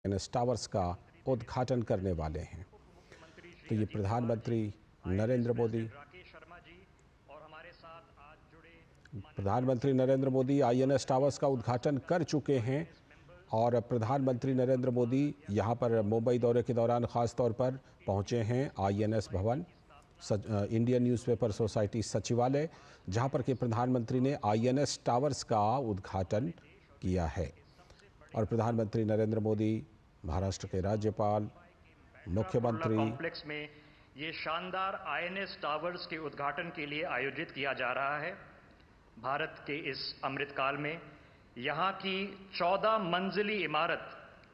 INS towers का उद्घाटन करने वाले हैं। तो ये प्रधानमंत्री नरेंद्र मोदी INS टावर्स का उद्घाटन कर चुके हैं और प्रधानमंत्री नरेंद्र मोदी यहाँ पर मुंबई दौरे के दौरान ख़ास तौर पर पहुँचे हैं INS भवन, इंडियन न्यूज़पेपर सोसाइटी सचिवालय, जहाँ पर कि प्रधानमंत्री ने INS टावर्स का उद्घाटन किया है। और प्रधानमंत्री नरेंद्र मोदी, महाराष्ट्र के राज्यपाल, मुख्यमंत्री कॉम्प्लेक्स में ये शानदार INS टावर्स के उद्घाटन के लिए आयोजित किया जा रहा है। भारत के इस अमृतकाल में यहाँ की 14 मंजिली इमारत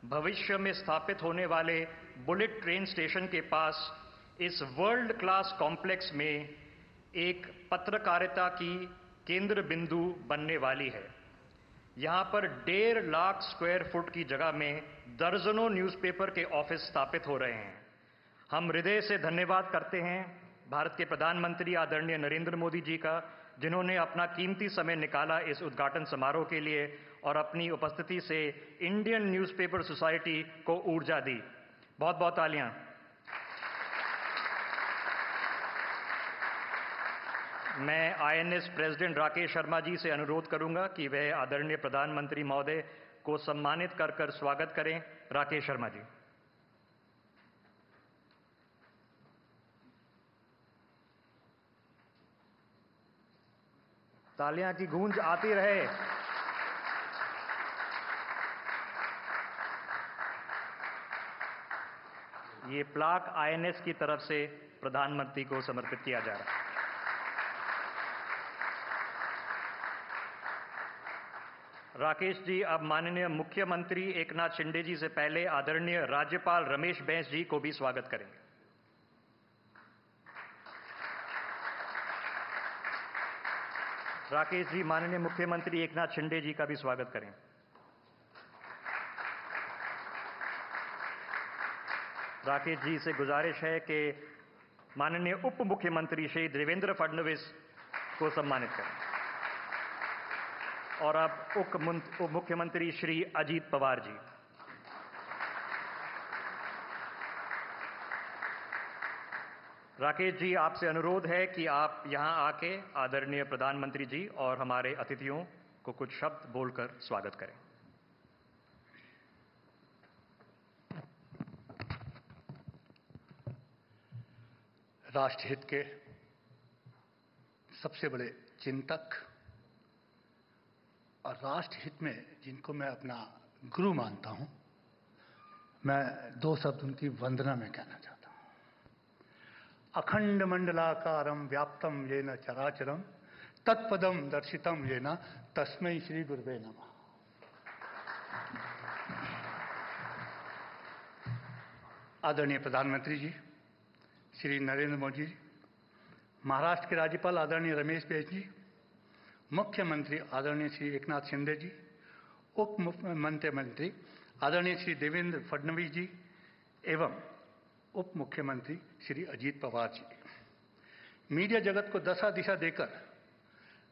भविष्य में स्थापित होने वाले बुलेट ट्रेन स्टेशन के पास इस वर्ल्ड क्लास कॉम्प्लेक्स में एक पत्रकारिता की केंद्र बिंदु बनने वाली है। यहाँ पर 1.5 लाख स्क्वायर फुट की जगह में दर्जनों न्यूज़पेपर के ऑफिस स्थापित हो रहे हैं। हम हृदय से धन्यवाद करते हैं भारत के प्रधानमंत्री आदरणीय नरेंद्र मोदी जी का, जिन्होंने अपना कीमती समय निकाला इस उद्घाटन समारोह के लिए और अपनी उपस्थिति से इंडियन न्यूज़पेपर सोसाइटी को ऊर्जा दी। बहुत बहुत तालियां। मैं INS प्रेसिडेंट राकेश शर्मा जी से अनुरोध करूंगा कि वह आदरणीय प्रधानमंत्री महोदय को सम्मानित कर स्वागत करें। राकेश शर्मा जी। तालियां की गूंज आती रहे। ये प्लाक INS की तरफ से प्रधानमंत्री को समर्पित किया जा रहा है। राकेश जी, अब माननीय मुख्यमंत्री एकनाथ शिंदे जी से पहले आदरणीय राज्यपाल रमेश बैस जी को भी स्वागत करेंगे। राकेश जी, माननीय मुख्यमंत्री एकनाथ शिंदे जी का भी स्वागत करें। राकेश जी से गुजारिश है कि माननीय उप मुख्यमंत्री श्री देवेंद्र फडणवीस को सम्मानित करें। और अब उप मुख्यमंत्री श्री अजीत पवार जी। राकेश जी, आपसे अनुरोध है कि आप यहां आके आदरणीय प्रधानमंत्री जी और हमारे अतिथियों को कुछ शब्द बोलकर स्वागत करें। राष्ट्रहित के सबसे बड़े चिंतक और राष्ट्रहित में जिनको मैं अपना गुरु मानता हूं, मैं 2 शब्द उनकी वंदना में कहना चाहता हूं। अखंड मंडलाकारं व्याप्तं येन चराचरं तत्पदं दर्शितं येन तस्मै श्री गुरुवे नमः। आदरणीय प्रधानमंत्री जी श्री नरेंद्र मोदी जी, महाराष्ट्र के राज्यपाल आदरणीय रमेश बैस जी, मुख्यमंत्री आदरणीय श्री एकनाथ शिंदे जी, उप मुख्यमंत्री आदरणीय श्री देवेंद्र फडणवीस जी एवं उप मुख्यमंत्री श्री अजीत पवार जी, मीडिया जगत को दशा दिशा देकर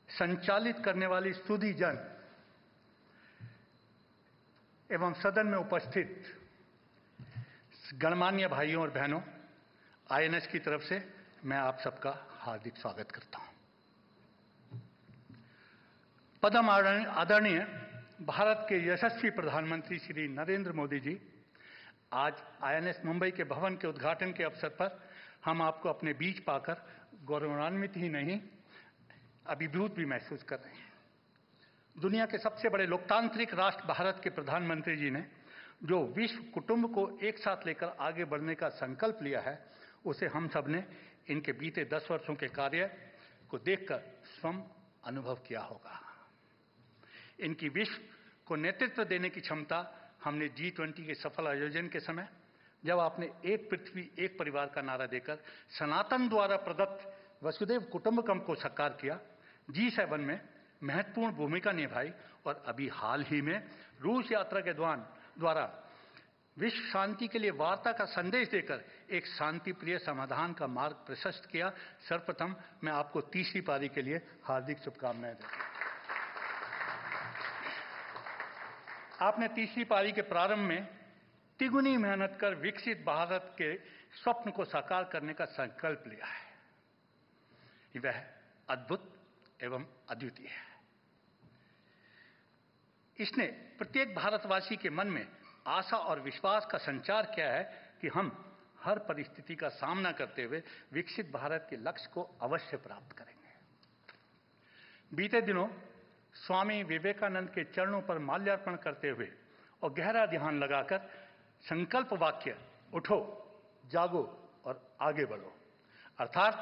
संचालित करने वाली स्तुति जन एवं सदन में उपस्थित गणमान्य भाइयों और बहनों, INS की तरफ से मैं आप सबका हार्दिक स्वागत करता हूं। पदम आदरणीय भारत के यशस्वी प्रधानमंत्री श्री नरेंद्र मोदी जी, आज INS मुंबई के भवन के उद्घाटन के अवसर पर हम आपको अपने बीच पाकर गौरवान्वित ही नहीं, अभिभूत भी महसूस कर रहे हैं। दुनिया के सबसे बड़े लोकतांत्रिक राष्ट्र भारत के प्रधानमंत्री जी ने जो विश्व कुटुंब को एक साथ लेकर आगे बढ़ने का संकल्प लिया है, उसे हम सब ने इनके बीते 10 वर्षों के कार्य को देखकर स्वयं अनुभव किया होगा। इनकी विश्व को नेतृत्व देने की क्षमता हमने G20 के सफल आयोजन के समय, जब आपने एक पृथ्वी एक परिवार का नारा देकर सनातन द्वारा प्रदत्त वसुधैव कुटुंबकम को साकार किया, G7 में महत्वपूर्ण भूमिका निभाई और अभी हाल ही में रूस यात्रा के द्वारा विश्व शांति के लिए वार्ता का संदेश देकर एक शांति प्रिय समाधान का मार्ग प्रशस्त किया। सर्वप्रथम मैं आपको तीसरी पारी के लिए हार्दिक शुभकामनाएं देता हूं। आपने तीसरी पारी के प्रारंभ में तिगुनी मेहनत कर विकसित भारत के स्वप्न को साकार करने का संकल्प लिया है। वह अद्भुत एवं अद्वितीय है। इसने प्रत्येक भारतवासी के मन में आशा और विश्वास का संचार किया है कि हम हर परिस्थिति का सामना करते हुए विकसित भारत के लक्ष्य को अवश्य प्राप्त करेंगे। बीते दिनों स्वामी विवेकानंद के चरणों पर माल्यार्पण करते हुए और गहरा ध्यान लगाकर संकल्प वाक्य उठो, जागो और आगे बढ़ो अर्थात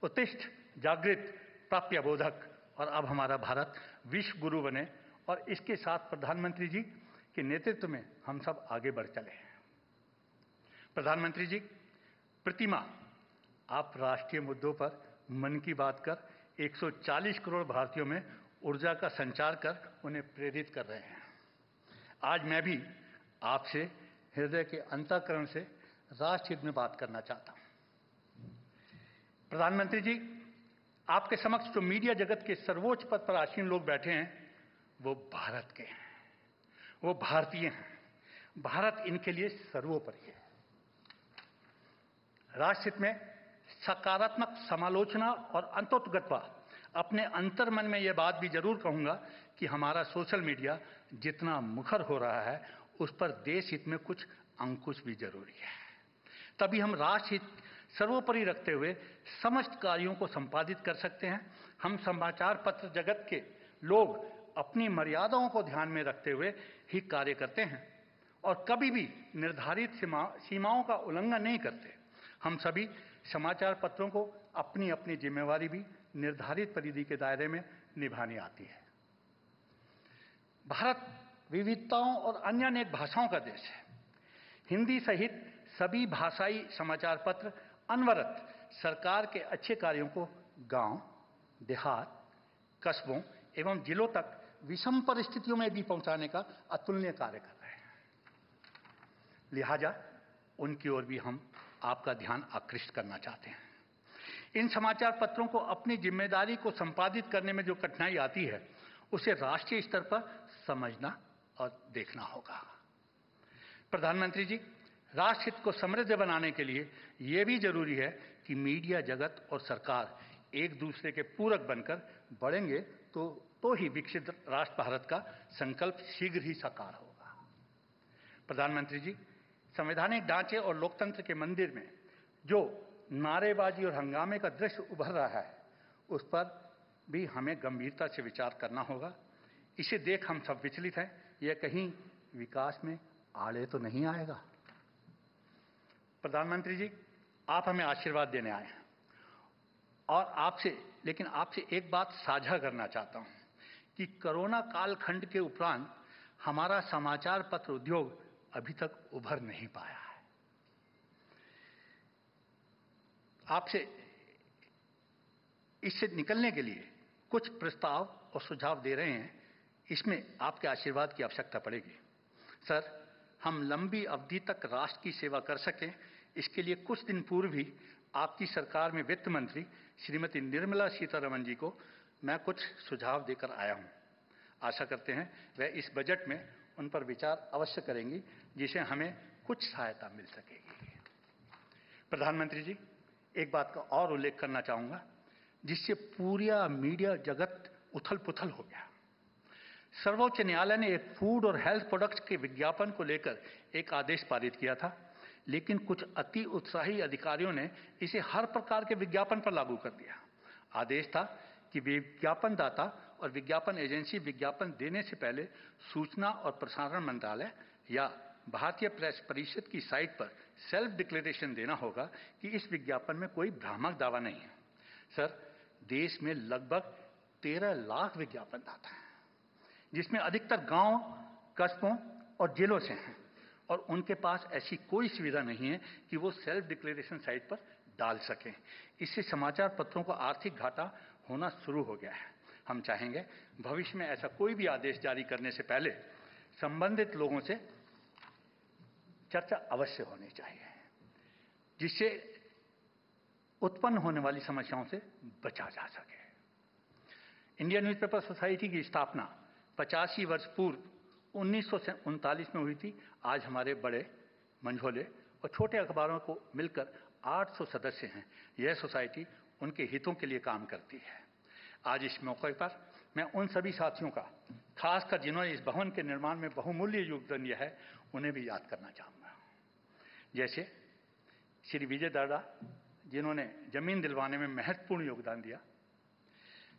उत्तिष्ठ, जागृत, प्राप्य बोधक। और अब हमारा भारत विश्व गुरु बने और इसके साथ प्रधानमंत्री जी के नेतृत्व में हम सब आगे बढ़ चले। प्रधानमंत्री जी, प्रतिमा आप राष्ट्रीय मुद्दों पर मन की बात कर 140 करोड़ भारतीयों में ऊर्जा का संचार कर उन्हें प्रेरित कर रहे हैं। आज मैं भी आपसे हृदय के अंतःकरण से राष्ट्र हित में बात करना चाहता हूं। प्रधानमंत्री जी, आपके समक्ष जो मीडिया जगत के सर्वोच्च पद पर आसीन लोग बैठे हैं वो भारत के हैं, वो भारतीय हैं। भारत इनके लिए सर्वोपरि है। राष्ट्र हित में सकारात्मक समालोचना और अंतोतगत्वा अपने अंतर्मन में यह बात भी जरूर कहूंगा कि हमारा सोशल मीडिया जितना मुखर हो रहा है उस पर देश हित में कुछ अंकुश भी जरूरी है। तभी हम राष्ट्र हित सर्वोपरि रखते हुए समस्त कार्यों को संपादित कर सकते हैं। हम समाचार पत्र जगत के लोग अपनी मर्यादाओं को ध्यान में रखते हुए ही कार्य करते हैं और कभी भी निर्धारित सीमाओं का उल्लंघन नहीं करते। हम सभी समाचार पत्रों को अपनी अपनी जिम्मेवारी भी निर्धारित परिधि के दायरे में निभानी आती है। भारत विविधताओं और अन्य अनेक भाषाओं का देश है। हिंदी सहित सभी भाषाई समाचार पत्र अनवरत सरकार के अच्छे कार्यों को गांव, देहात, कस्बों एवं जिलों तक विषम परिस्थितियों में भी पहुंचाने का अतुलनीय कार्य कर रहे हैं। लिहाजा उनकी ओर भी हम आपका ध्यान आकृष्ट करना चाहते हैं। इन समाचार पत्रों को अपनी जिम्मेदारी को संपादित करने में जो कठिनाई आती है उसे राष्ट्रीय स्तर पर समझना और देखना होगा। प्रधानमंत्री जी, राष्ट्र हित को समृद्ध बनाने के लिए यह भी जरूरी है कि मीडिया जगत और सरकार एक दूसरे के पूरक बनकर बढ़ेंगे तो ही विकसित राष्ट्र भारत का संकल्प शीघ्र ही साकार होगा। प्रधानमंत्री जी, संवैधानिक ढांचे और लोकतंत्र के मंदिर में जो नारेबाजी और हंगामे का दृश्य उभर रहा है उस पर भी हमें गंभीरता से विचार करना होगा। इसे देख हम सब विचलित हैं, यह कहीं विकास में आड़े तो नहीं आएगा। प्रधानमंत्री जी, आप हमें आशीर्वाद देने आए हैं और आपसे एक बात साझा करना चाहता हूं कि कोरोना कालखंड के उपरांत हमारा समाचार पत्र उद्योग अभी तक उभर नहीं पाया है। आपसे इससे निकलने के लिए कुछ प्रस्ताव और सुझाव दे रहे हैं। इसमें आपके आशीर्वाद की आवश्यकता पड़ेगी। सर, हम लंबी अवधि तक राष्ट्र की सेवा कर सकें, इसके लिए कुछ दिन पूर्व ही आपकी सरकार में वित्त मंत्री श्रीमती निर्मला सीतारमण जी को मैं कुछ सुझाव देकर आया हूं। आशा करते हैं वह इस बजट में उन पर विचार अवश्य करेंगी जिसे हमें कुछ सहायता मिल सकेगी। प्रधानमंत्री जी, एक बात का और उल्लेख करना चाहूंगा जिससे पूरा मीडिया जगत उथल पुथल हो गया। सर्वोच्च न्यायालय ने एक फूड और हेल्थ प्रोडक्ट्स के विज्ञापन को लेकर एक आदेश पारित किया था, लेकिन कुछ अति उत्साही अधिकारियों ने इसे हर प्रकार के विज्ञापन पर लागू कर दिया। आदेश था कि विज्ञापन दाता और विज्ञापन एजेंसी विज्ञापन देने से पहले सूचना और प्रसारण मंत्रालय या भारतीय प्रेस परिषद की साइट पर सेल्फ डिक्लेरेशन देना होगा कि इस विज्ञापन में कोई भ्रामक दावा नहीं है। सर, देश में लगभग 13 लाख विज्ञापन दाता हैं, जिसमें अधिकतर गांव, कस्बों और जिलों से हैं और उनके पास ऐसी कोई सुविधा नहीं है कि वो सेल्फ डिक्लेरेशन साइट पर डाल सकें। इससे समाचार पत्रों को आर्थिक घाटा होना शुरू हो गया है। हम चाहेंगे भविष्य में ऐसा कोई भी आदेश जारी करने से पहले संबंधित लोगों से चर्चा अवश्य होनी चाहिए, जिससे उत्पन्न होने वाली समस्याओं से बचा जा सके। इंडियन न्यूज़पेपर सोसाइटी की स्थापना 85 वर्ष पूर्व 1939 में हुई थी। आज हमारे बड़े, मंझोले और छोटे अखबारों को मिलकर 800 सदस्य हैं। यह सोसाइटी उनके हितों के लिए काम करती है। आज इस मौके पर मैं उन सभी साथियों का, खासकर जिन्होंने इस भवन के निर्माण में बहुमूल्य योगदान दिया है, उन्हें भी याद करना चाहूँगा। जैसे श्री विजय दर्रा, जिन्होंने जमीन दिलवाने में महत्वपूर्ण योगदान दिया,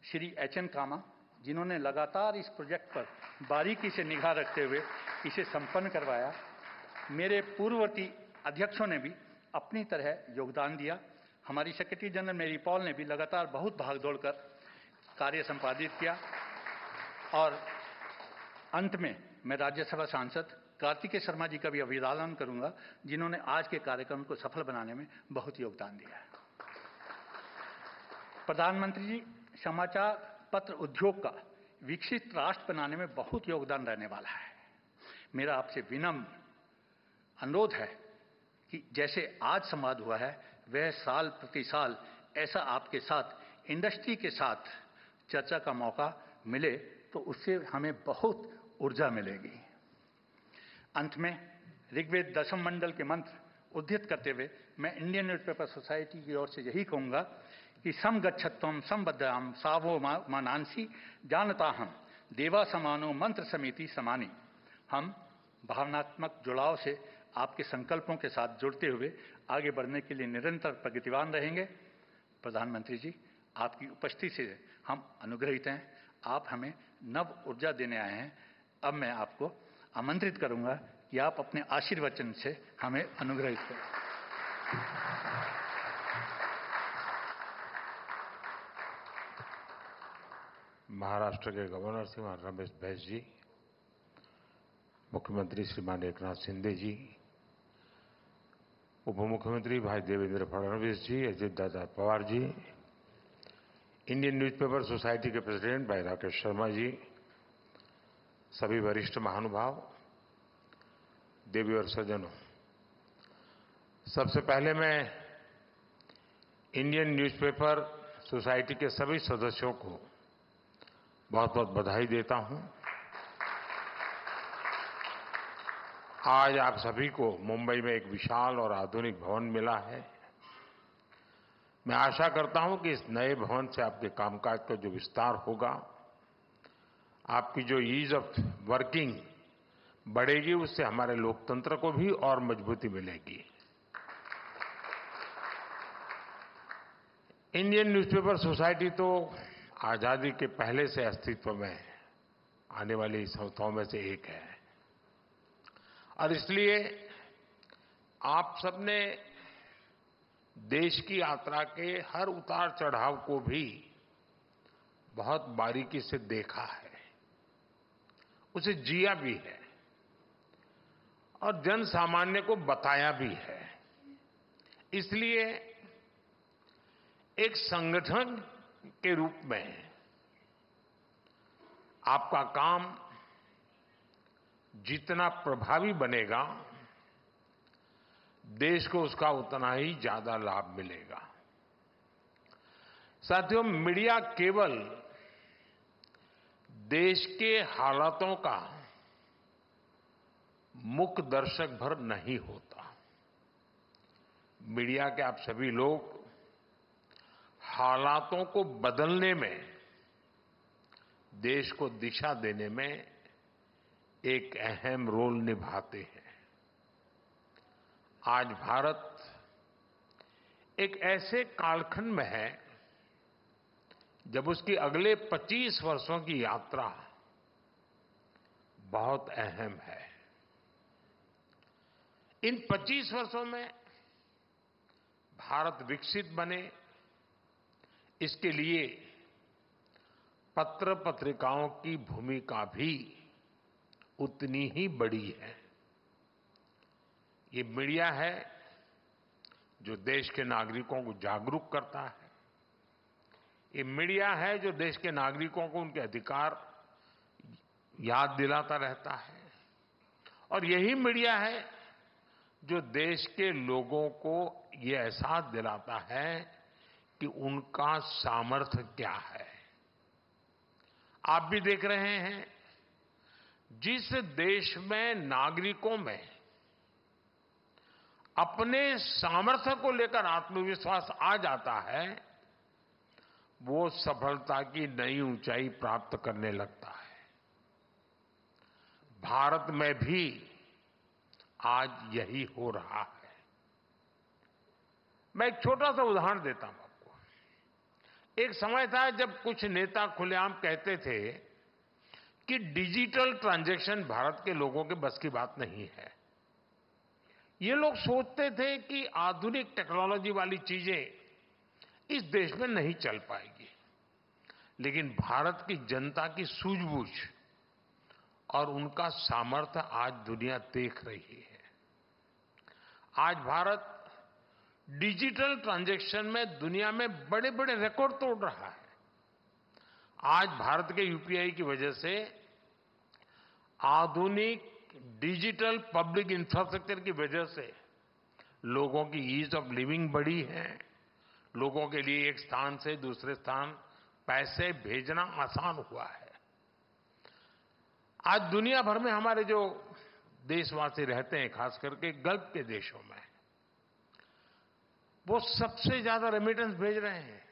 श्री एच.एन. कामा, जिन्होंने लगातार इस प्रोजेक्ट पर बारीकी से निगाह रखते हुए इसे संपन्न करवाया। मेरे पूर्ववर्ती अध्यक्षों ने भी अपनी तरह योगदान दिया। हमारी सेक्रेटरी जनरल मेरी पॉल ने भी लगातार बहुत भागदौड़ कर कार्य संपादित किया। और अंत में मैं राज्यसभा सांसद कार्तिकेय शर्मा जी का भी अभिवादन करूंगा, जिन्होंने आज के कार्यक्रम को सफल बनाने में बहुत योगदान दिया है। प्रधानमंत्री जी, समाचार पत्र उद्योग का विकसित राष्ट्र बनाने में बहुत योगदान रहने वाला है। मेरा आपसे विनम्र अनुरोध है कि जैसे आज संवाद हुआ है, वह साल प्रति साल ऐसा आपके साथ, इंडस्ट्री के साथ चर्चा का मौका मिले तो उससे हमें बहुत ऊर्जा मिलेगी। अंत में ऋग्वेद 10वें मंडल के मंत्र उद्धृत करते हुए मैं इंडियन न्यूज़पेपर सोसाइटी की ओर से यही कहूँगा कि सम गच्छत्वम संबद्धाम सावो मानांसी जानता हम देवा समानो मंत्र समिति समानी। हम भावनात्मक जुड़ाव से आपके संकल्पों के साथ जुड़ते हुए आगे बढ़ने के लिए निरंतर प्रगतिवान रहेंगे। प्रधानमंत्री जी, आपकी उपस्थिति से हम अनुग्रहित हैं। आप हमें नव ऊर्जा देने आए हैं। अब मैं आपको आमंत्रित करूंगा कि आप अपने आशीर्वचन से हमें अनुग्रहित करें। महाराष्ट्र के गवर्नर श्रीमान रमेश बैस जी, मुख्यमंत्री श्रीमान एकनाथ शिंदे जी, उप मुख्यमंत्री भाई देवेंद्र फडणवीस जी, Ajit Dada Pawar ji, Indian newspaper society के प्रेसिडेंट भाई राकेश शर्मा जी, सभी वरिष्ठ महानुभाव, देवी और सज्जनों, सबसे पहले मैं इंडियन न्यूज़पेपर सोसाइटी के सभी सदस्यों को बहुत बहुत बधाई देता हूं। आज आप सभी को मुंबई में एक विशाल और आधुनिक भवन मिला है। मैं आशा करता हूं कि इस नए भवन से आपके कामकाज का जो विस्तार होगा, आपकी जो ईज ऑफ वर्किंग बढ़ेगी, उससे हमारे लोकतंत्र को भी और मजबूती मिलेगी। इंडियन न्यूज़पेपर सोसाइटी तो आजादी के पहले से अस्तित्व में आने वाली संस्थाओं में से एक है और इसलिए आप सबने देश की यात्रा के हर उतार चढ़ाव को भी बहुत बारीकी से देखा है, उसे जिया भी है और जन सामान्य को बताया भी है। इसलिए एक संगठन के रूप में आपका काम जितना प्रभावी बनेगा, देश को उसका उतना ही ज्यादा लाभ मिलेगा। साथियों, मीडिया केवल देश के हालातों का मुख्य दर्शक भर नहीं होता। मीडिया के आप सभी लोग हालातों को बदलने में, देश को दिशा देने में एक अहम रोल निभाते हैं। आज भारत एक ऐसे कालखंड में है जब उसकी अगले 25 वर्षों की यात्रा बहुत अहम है। इन 25 वर्षों में भारत विकसित बने, इसके लिए पत्र पत्रिकाओं की भूमिका भी उतनी ही बड़ी है। ये मीडिया है जो देश के नागरिकों को जागरूक करता है। ये मीडिया है जो देश के नागरिकों को उनके अधिकार याद दिलाता रहता है और यही मीडिया है जो देश के लोगों को ये एहसास दिलाता है कि उनका सामर्थ्य क्या है। आप भी देख रहे हैं, जिस देश में नागरिकों में अपने सामर्थ्य को लेकर आत्मविश्वास आ जाता है, वो सफलता की नई ऊंचाई प्राप्त करने लगता है। भारत में भी आज यही हो रहा है। मैं एक छोटा सा उदाहरण देता हूं आपको। एक समय था जब कुछ नेता खुलेआम कहते थे कि डिजिटल ट्रांजैक्शन भारत के लोगों के बस की बात नहीं है। ये लोग सोचते थे कि आधुनिक टेक्नोलॉजी वाली चीजें इस देश में नहीं चल पाएगी। लेकिन भारत की जनता की सूझबूझ और उनका सामर्थ्य आज दुनिया देख रही है। आज भारत डिजिटल ट्रांजैक्शन में दुनिया में बड़े बड़े रिकॉर्ड तोड़ रहा है। आज भारत के यूपीआई की वजह से आधुनिक डिजिटल पब्लिक इंफ्रास्ट्रक्चर की वजह से लोगों की ईज ऑफ लिविंग बढ़ी है। लोगों के लिए एक स्थान से दूसरे स्थान पैसे भेजना आसान हुआ है। आज दुनिया भर में हमारे जो देशवासी रहते हैं, खास करके गल्फ के देशों में, वो सबसे ज्यादा रेमिटेंस भेज रहे हैं।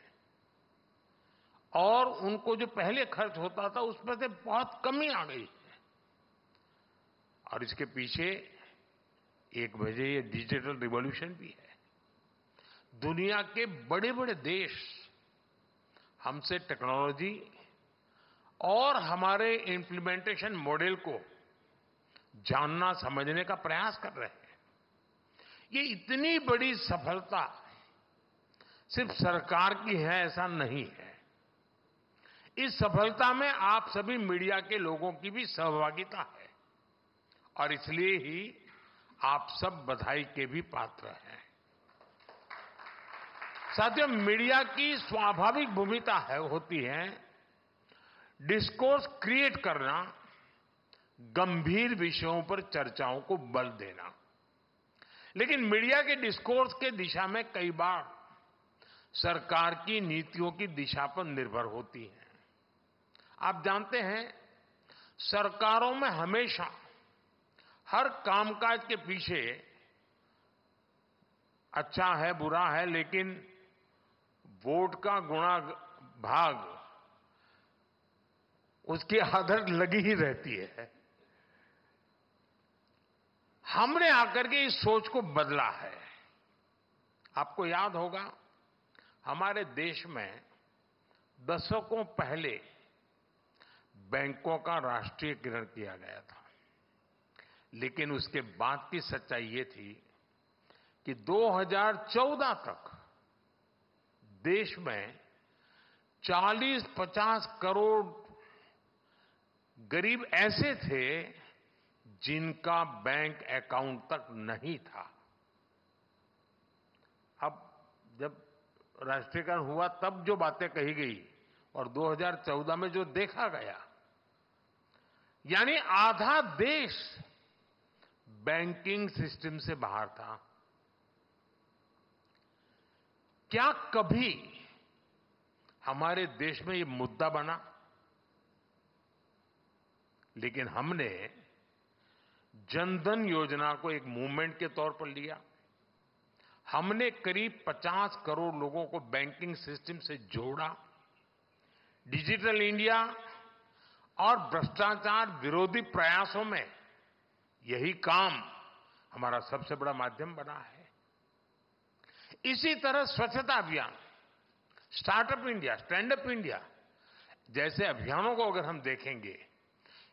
और उनको जो पहले खर्च होता था उसमें से बहुत कमी आ गई है। और इसके पीछे एक वजह ये डिजिटल रिवॉल्यूशन भी है। दुनिया के बड़े बड़े देश हमसे टेक्नोलॉजी और हमारे इंप्लीमेंटेशन मॉडल को जानना समझने का प्रयास कर रहे हैं। ये इतनी बड़ी सफलता सिर्फ सरकार की है ऐसा नहीं है। इस सफलता में आप सभी मीडिया के लोगों की भी सहभागिता है और इसलिए ही आप सब बधाई के भी पात्र हैं। साथियों, मीडिया की स्वाभाविक भूमिका होती है डिस्कोर्स क्रिएट करना, गंभीर विषयों पर चर्चाओं को बल देना। लेकिन मीडिया के डिस्कोर्स के दिशा में कई बार सरकार की नीतियों की दिशा पर निर्भर होती है। आप जानते हैं, सरकारों में हमेशा हर कामकाज के पीछे अच्छा है बुरा है, लेकिन वोट का गुणा भाग उसकी आदत लगी ही रहती है। हमने आकर के इस सोच को बदला है। आपको याद होगा, हमारे देश में दशकों पहले बैंकों का राष्ट्रीयकरण किया गया था। लेकिन उसके बाद की सच्चाई ये थी कि 2014 तक देश में 40-50 करोड़ गरीब ऐसे थे जिनका बैंक अकाउंट तक नहीं था। अब जब राष्ट्रीयकरण हुआ तब जो बातें कही गई और 2014 में जो देखा गया, यानी आधा देश बैंकिंग सिस्टम से बाहर था। क्या कभी हमारे देश में ये मुद्दा बना? लेकिन हमने जनधन योजना को एक मूवमेंट के तौर पर लिया। हमने करीब 50 करोड़ लोगों को बैंकिंग सिस्टम से जोड़ा। डिजिटल इंडिया और भ्रष्टाचार विरोधी प्रयासों में यही काम हमारा सबसे बड़ा माध्यम बना है। इसी तरह स्वच्छता अभियान, startup India, stand up India जैसे अभियानों को अगर हम देखेंगे,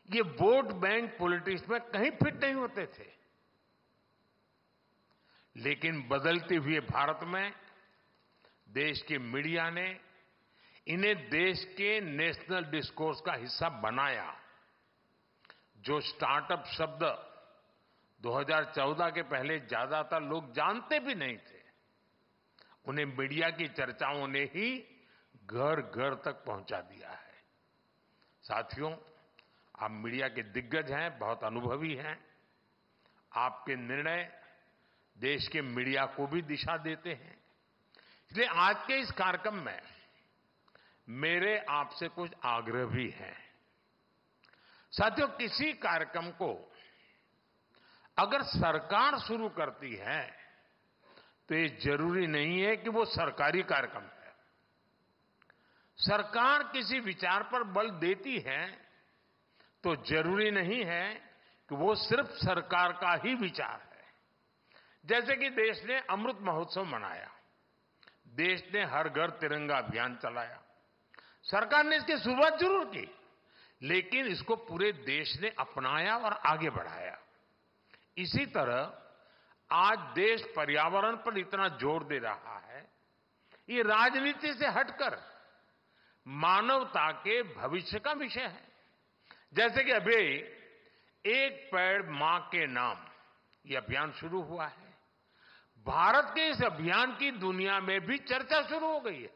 ये वोट बैंक पॉलिटिक्स में कहीं फिट नहीं होते थे। लेकिन बदलते हुए भारत में देश की मीडिया ने इन्हें देश के नेशनल डिस्कोर्स का हिस्सा बनाया। जो स्टार्टअप शब्द 2014 के पहले ज्यादातर लोग जानते भी नहीं थे, उन्हें मीडिया की चर्चाओं ने ही घर घर तक पहुंचा दिया है। साथियों, आप मीडिया के दिग्गज हैं, बहुत अनुभवी हैं। आपके निर्णय देश के मीडिया को भी दिशा देते हैं। इसलिए आज के इस कार्यक्रम में मेरे आपसे कुछ आग्रह भी हैं। साथियों, किसी कार्यक्रम को अगर सरकार शुरू करती है तो ये जरूरी नहीं है कि वो सरकारी कार्यक्रम है। सरकार किसी विचार पर बल देती है तो जरूरी नहीं है कि वो सिर्फ सरकार का ही विचार है। जैसे कि देश ने अमृत महोत्सव मनाया, देश ने हर घर तिरंगा अभियान चलाया, सरकार ने इसकी शुरुआत जरूर की, लेकिन इसको पूरे देश ने अपनाया और आगे बढ़ाया। इसी तरह आज देश पर्यावरण पर इतना जोर दे रहा है, ये राजनीति से हटकर मानवता के भविष्य का विषय है। जैसे कि अभी एक पेड़ मां के नाम ये अभियान शुरू हुआ है। भारत के इस अभियान की दुनिया में भी चर्चा शुरू हो गई है।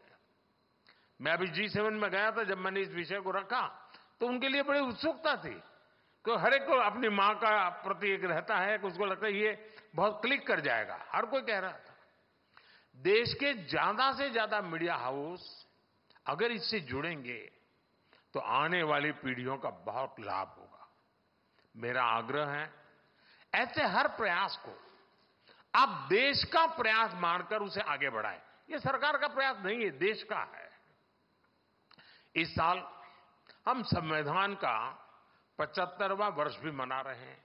मैं अभी G7 में गया था, जब मैंने इस विषय को रखा तो उनके लिए बड़ी उत्सुकता थी, क्योंकि हर एक को अपनी मां का प्रति एक रहता है कि उसको लगता है ये बहुत क्लिक कर जाएगा, हर कोई कह रहा था। देश के ज्यादा से ज्यादा मीडिया हाउस अगर इससे जुड़ेंगे तो आने वाली पीढ़ियों का बहुत लाभ होगा। मेरा आग्रह है, ऐसे हर प्रयास को आप देश का प्रयास मानकर उसे आगे बढ़ाएं। ये सरकार का प्रयास नहीं है, देश का है। इस साल हम संविधान का 75वां वर्ष भी मना रहे हैं।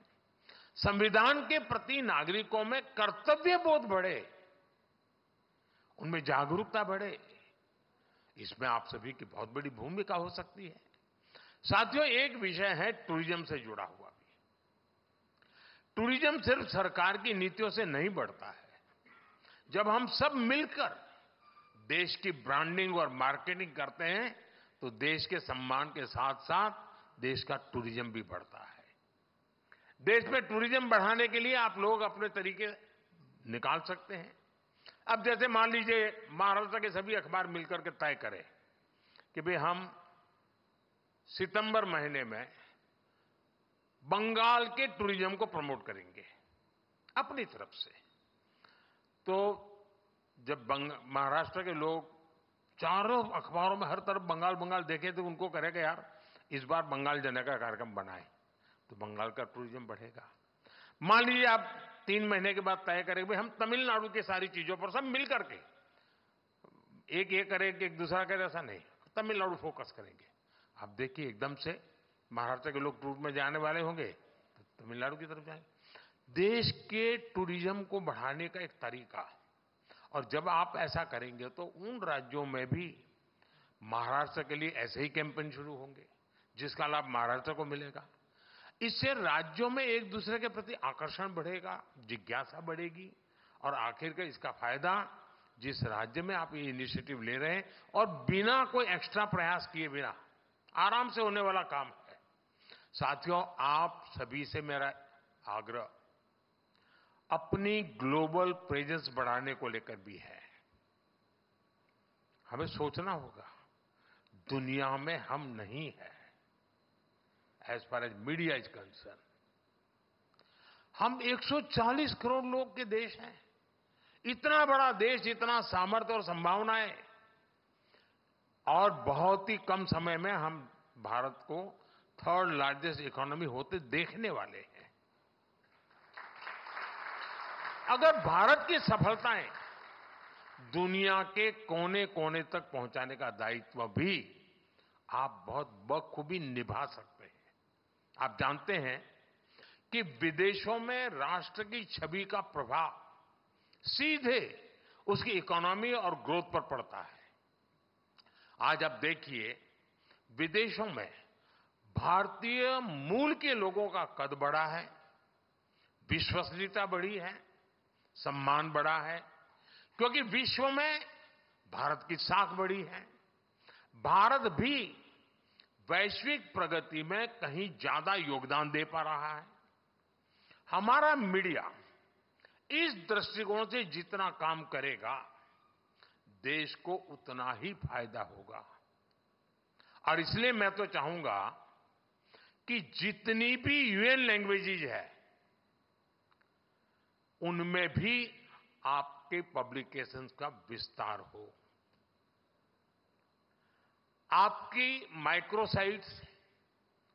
संविधान के प्रति नागरिकों में कर्तव्य बोध बढ़े, उनमें जागरूकता बढ़े, इसमें आप सभी की बहुत बड़ी भूमिका हो सकती है। साथियों, एक विषय है टूरिज्म से जुड़ा हुआ भी। टूरिज्म सिर्फ सरकार की नीतियों से नहीं बढ़ता है। जब हम सब मिलकर देश की ब्रांडिंग और मार्केटिंग करते हैं तो देश के सम्मान के साथ साथ देश का टूरिज्म भी बढ़ता है। देश में टूरिज्म बढ़ाने के लिए आप लोग अपने तरीके निकाल सकते हैं। अब जैसे मान लीजिए महाराष्ट्र के सभी अखबार मिलकर के तय करें कि भाई हम सितंबर महीने में बंगाल के टूरिज्म को प्रमोट करेंगे अपनी तरफ से। तो जब महाराष्ट्र के लोग चारों अखबारों में हर तरफ बंगाल बंगाल देखें तो उनको करेगा यार इस बार बंगाल जाने का कार्यक्रम बनाएं, तो बंगाल का टूरिज्म बढ़ेगा। मान लीजिए आप 3 महीने के बाद तय करेंगे हम तमिलनाडु की सारी चीजों पर सब मिल करके एक ये करेंगे, एक दूसरा करे, ऐसा नहीं, तमिलनाडु फोकस करेंगे। आप देखिए एकदम से महाराष्ट्र के लोग टूर में जाने वाले होंगे तो तमिलनाडु की तरफ जाएंगे। देश के टूरिज्म को बढ़ाने का एक तरीका, और जब आप ऐसा करेंगे तो उन राज्यों में भी महाराष्ट्र के लिए ऐसे ही कैंपेन शुरू होंगे जिसका लाभ महाराष्ट्र को मिलेगा। इससे राज्यों में एक दूसरे के प्रति आकर्षण बढ़ेगा, जिज्ञासा बढ़ेगी, और आखिरकार इसका फायदा जिस राज्य में आप ये इनिशिएटिव ले रहे हैं और बिना कोई एक्स्ट्रा प्रयास किए बिना आराम से होने वाला काम है। साथियों, आप सभी से मेरा आग्रह अपनी ग्लोबल प्रेजेंस बढ़ाने को लेकर भी है। हमें सोचना होगा दुनिया में हम नहीं है as far as media is concern. हम 140 करोड़ लोग के देश हैं। इतना बड़ा देश, इतना सामर्थ्य और संभावनाएं, और बहुत ही कम समय में हम भारत को 3rd लार्जेस्ट इकोनॉमी होते देखने वाले हैं। अगर भारत की सफलताएं दुनिया के कोने कोने तक पहुंचाने का दायित्व भी आप बहुत बखूबी निभा सकते हैं। आप जानते हैं कि विदेशों में राष्ट्र की छवि का प्रभाव सीधे उसकी इकोनॉमी और ग्रोथ पर पड़ता है। आज आप देखिए विदेशों में भारतीय मूल के लोगों का कद बढ़ा है, विश्वसनीयता बढ़ी है, सम्मान बढ़ा है, क्योंकि विश्व में भारत की साख बढ़ी है। भारत भी वैश्विक प्रगति में कहीं ज्यादा योगदान दे पा रहा है। हमारा मीडिया इस दृष्टिकोण से जितना काम करेगा देश को उतना ही फायदा होगा। और इसलिए मैं तो चाहूंगा कि जितनी भी यूएन लैंग्वेजेज है उनमें भी आपके पब्लिकेशंस का विस्तार हो। आपकी microsites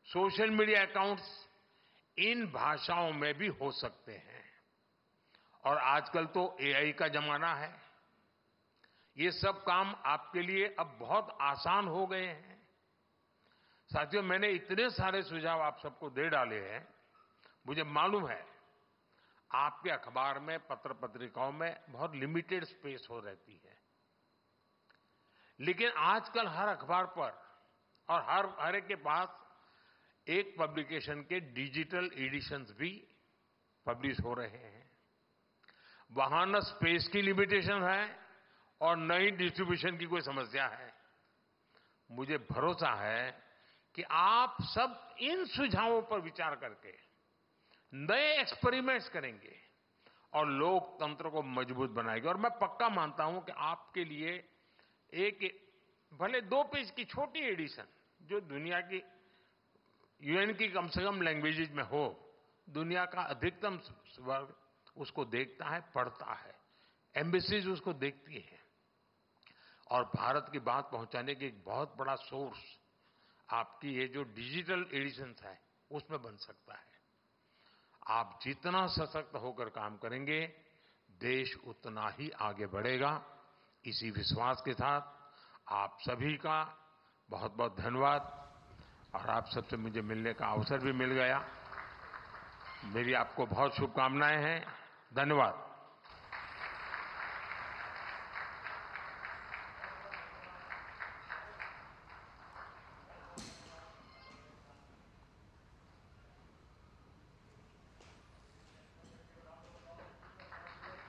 social media accounts in भाषाओं में भी हो सकते हैं। और आजकल तो एआई का जमाना है। ये सब काम आपके लिए अब बहुत आसान हो गए हैं। साथियों, मैंने इतने सारे सुझाव आप सबको दे डाले हैं। मुझे मालूम है आपके अखबार में, पत्र पत्रिकाओं में बहुत लिमिटेड स्पेस हो रहती है, लेकिन आजकल हर अखबार पर और हर एक के पास एक पब्लिकेशन के डिजिटल एडिशंस भी पब्लिश हो रहे हैं। वहां न स्पेस की लिमिटेशन है और न ही डिस्ट्रीब्यूशन की कोई समस्या है। मुझे भरोसा है कि आप सब इन सुझावों पर विचार करके नए एक्सपेरिमेंट्स करेंगे और लोकतंत्र को मजबूत बनाएंगे। और मैं पक्का मानता हूं कि आपके लिए एक भले 2 पेज की छोटी एडिशन, जो दुनिया की यूएन की कम से कम लैंग्वेजेज में हो, दुनिया का अधिकतम वर्ग उसको देखता है, पढ़ता है, एम्बेसीज उसको देखती है, और भारत की बात पहुंचाने की एक बहुत बड़ा सोर्स आपकी ये जो डिजिटल एडिशंस है उसमें बन सकता है। आप जितना सशक्त होकर काम करेंगे, देश उतना ही आगे बढ़ेगा। इसी विश्वास के साथ आप सभी का बहुत बहुत धन्यवाद। और आप सबसे मुझे मिलने का अवसर भी मिल गया। मेरी आपको बहुत शुभकामनाएं हैं। धन्यवाद।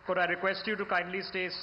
Could I request you to kindly stay